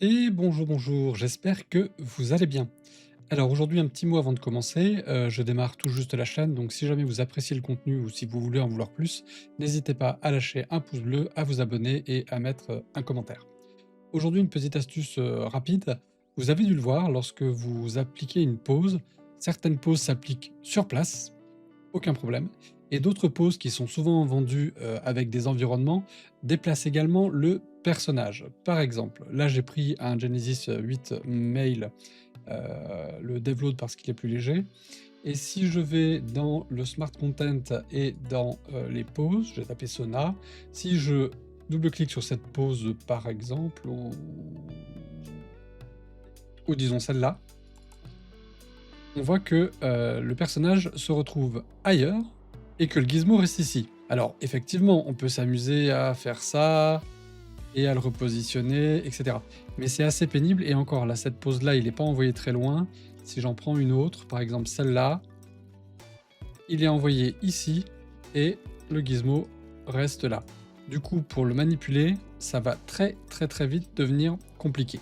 Et bonjour, bonjour, j'espère que vous allez bien. Alors aujourd'hui, un petit mot avant de commencer, je démarre tout juste la chaîne, donc si jamais vous appréciez le contenu ou si vous voulez en vouloir plus, n'hésitez pas à lâcher un pouce bleu, à vous abonner et à mettre un commentaire. Aujourd'hui, une petite astuce rapide. Vous avez dû le voir, lorsque vous appliquez une pause, certaines pauses s'appliquent sur place, aucun problème. Et d'autres poses qui sont souvent vendues avec des environnements déplacent également le personnage. Par exemple, là j'ai pris un Genesis 8 Mail, le devload parce qu'il est plus léger. Et si je vais dans le Smart Content et dans les poses, je vais taper Sona. Si je double-clique sur cette pose par exemple, ou disons celle-là, on voit que le personnage se retrouve ailleurs et que le gizmo reste ici. Alors effectivement, on peut s'amuser à faire ça et à le repositionner, etc. Mais c'est assez pénible et encore là, cette pose-là, il n'est pas envoyé très loin. Si j'en prends une autre, par exemple celle-là, il est envoyé ici et le gizmo reste là. Du coup, pour le manipuler, ça va très très très vite devenir compliqué.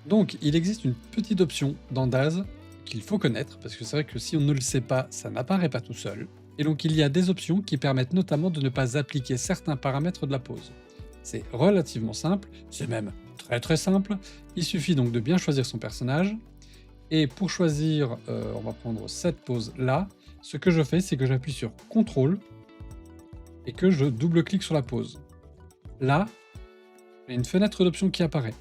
Donc, il existe une petite option dans Daz qu'il faut connaître, parce que c'est vrai que si on ne le sait pas, ça n'apparaît pas tout seul. Et donc, il y a des options qui permettent notamment de ne pas appliquer certains paramètres de la pose. C'est relativement simple, c'est même très très simple. Il suffit donc de bien choisir son personnage. Et pour choisir, on va prendre cette pose-là, ce que je fais, c'est que j'appuie sur CTRL et que je double-clique sur la pose. Là, il y a une fenêtre d'options qui apparaît.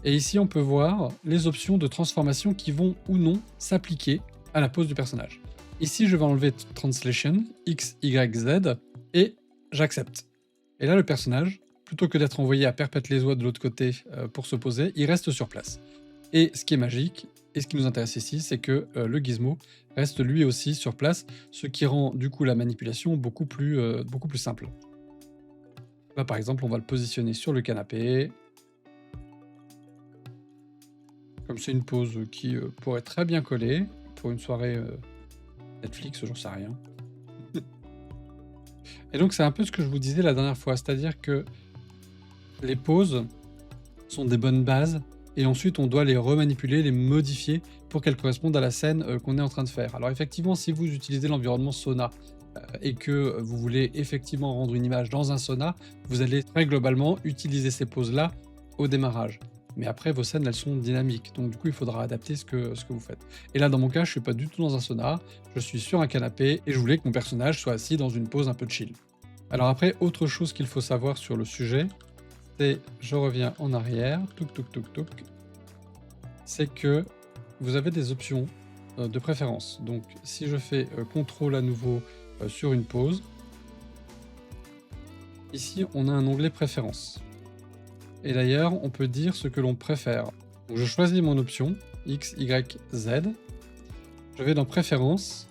Et ici, on peut voir les options de transformation qui vont ou non s'appliquer à la pose du personnage. Ici, je vais enlever Translation, X, Y, Z, et j'accepte. Et là, le personnage, plutôt que d'être envoyé à perpète les oies de l'autre côté pour se poser, il reste sur place. Et ce qui est magique, et ce qui nous intéresse ici, c'est que le gizmo reste lui aussi sur place, ce qui rend du coup la manipulation beaucoup plus simple. Là, par exemple, on va le positionner sur le canapé. Comme c'est une pause qui pourrait très bien coller pour une soirée Netflix, j'en sais rien. Et donc c'est un peu ce que je vous disais la dernière fois, c'est-à-dire que les pauses sont des bonnes bases et ensuite on doit les remanipuler, les modifier pour qu'elles correspondent à la scène qu'on est en train de faire. Alors effectivement, si vous utilisez l'environnement Sona et que vous voulez effectivement rendre une image dans un Sona, vous allez très globalement utiliser ces pauses-là au démarrage. Mais après, vos scènes, elles sont dynamiques. Donc, du coup, il faudra adapter ce que vous faites. Et là, dans mon cas, je suis pas du tout dans un sauna. Je suis sur un canapé et je voulais que mon personnage soit assis dans une pose un peu chill. Alors après, autre chose qu'il faut savoir sur le sujet, c'est, je reviens en arrière, touc touc touc touc, c'est que vous avez des options de préférence. Donc, si je fais CTRL à nouveau sur une pose, ici, on a un onglet préférences. Et d'ailleurs, on peut dire ce que l'on préfère. Donc je choisis mon option, X, Y, Z. Je vais dans Préférences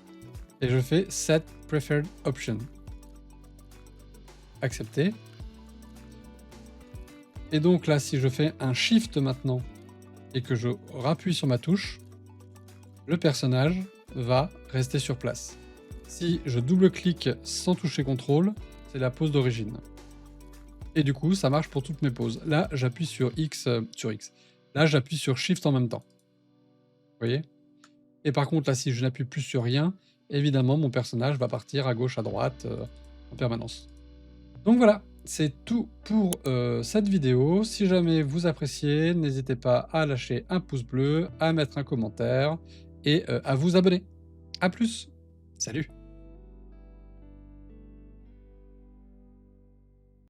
et je fais Set Preferred Option. Accepter. Et donc là, si je fais un Shift maintenant et que je rappuie sur ma touche, le personnage va rester sur place. Si je double-clique sans toucher CTRL, c'est la pose d'origine. Et du coup, ça marche pour toutes mes poses. Là, j'appuie sur X, Là, j'appuie sur Shift en même temps. Vous voyez? Et par contre, là, si je n'appuie plus sur rien, évidemment, mon personnage va partir à gauche, à droite, en permanence. Donc voilà, c'est tout pour cette vidéo. Si jamais vous appréciez, n'hésitez pas à lâcher un pouce bleu, à mettre un commentaire et à vous abonner. À plus! Salut!